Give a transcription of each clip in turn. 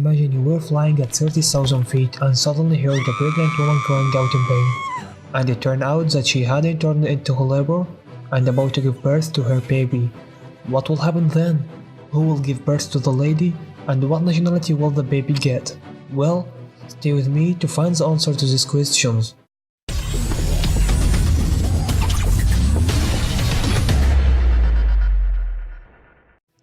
imagine you were flying at 30,000 feet and suddenly heard a pregnant woman crying out in pain. And it turned out that she hadn't turned into labor and about to give birth to her baby. What will happen then? Who will give birth to the lady? And what nationality will the baby get? Well, stay with me to find the answer to these questions.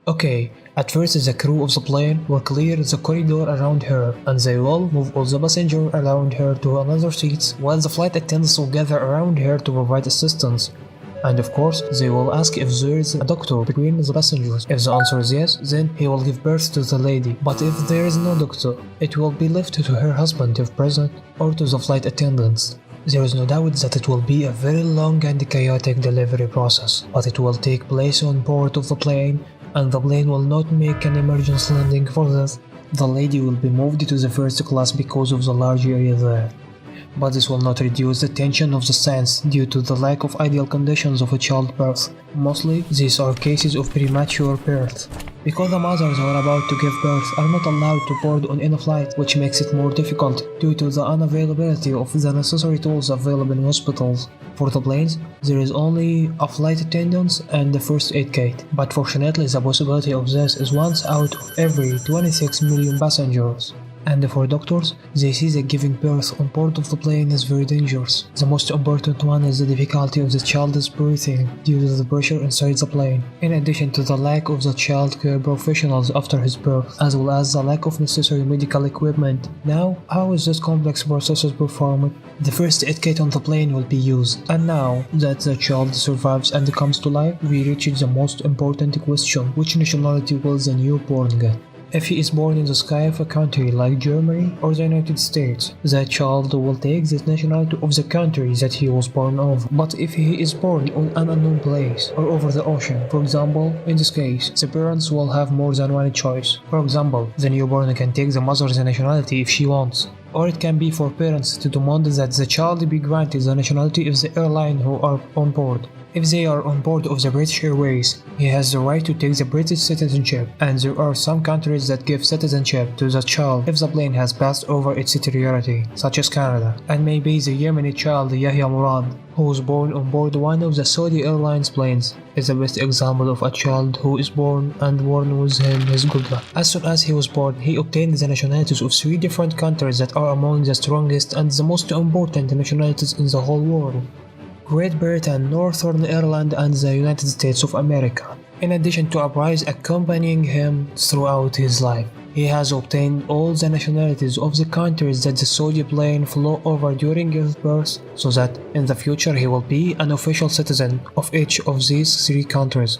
Okay, at first the crew of the plane will clear the corridor around her and they will move all the passengers around her to another seats while the flight attendants will gather around her to provide assistance. And of course, they will ask if there is a doctor between the passengers. If the answer is yes, then he will give birth to the lady. But if there is no doctor, it will be left to her husband if present or to the flight attendants. There is no doubt that it will be a very long and chaotic delivery process, but it will take place on board of the plane and the plane will not make an emergency landing for this. The lady will be moved to the first class because of the large area there. But this will not reduce the tension of the scenes due to the lack of ideal conditions of a childbirth. Mostly, these are cases of premature birth, because the mothers who are about to give birth are not allowed to board on any flight, which makes it more difficult due to the unavailability of the necessary tools available in hospitals. For the planes, there is only a flight attendant and the first aid kit, but fortunately the possibility of this is once out of every 26 million passengers. And for doctors, they see that giving birth on board of the plane is very dangerous. The most important one is the difficulty of the child's breathing due to the pressure inside the plane, in addition to the lack of the child care professionals after his birth, as well as the lack of necessary medical equipment. Now, how is this complex process performed? The first aid kit on the plane will be used, and now that the child survives and comes to life, we reach the most important question: which nationality will the newborn get? If he is born in the sky of a country like Germany or the United States, the child will take the nationality of the country that he was born of. But if he is born on an unknown place or over the ocean, for example, in this case, the parents will have more than one choice. For example, the newborn can take the mother's nationality if she wants. Or it can be for parents to demand that the child be granted the nationality of the airline who are on board. If they are on board of the British Airways, he has the right to take the British citizenship, and there are some countries that give citizenship to the child if the plane has passed over its territory, such as Canada. And maybe the Yemeni child Yahya Murad, who was born on board one of the Saudi Airlines planes, is the best example of a child who is born and born with him his good luck. As soon as he was born, he obtained the nationalities of 3 different countries that are among the strongest and the most important nationalities in the whole world: Great Britain, Northern Ireland, and the United States of America, in addition to a prize accompanying him throughout his life. He has obtained all the nationalities of the countries that the Saudi plane flew over during his birth, so that in the future he will be an official citizen of each of these 3 countries.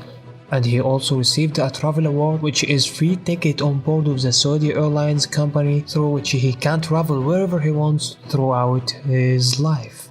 And he also received a travel award, which is free ticket on board of the Saudi Airlines company, through which he can travel wherever he wants throughout his life.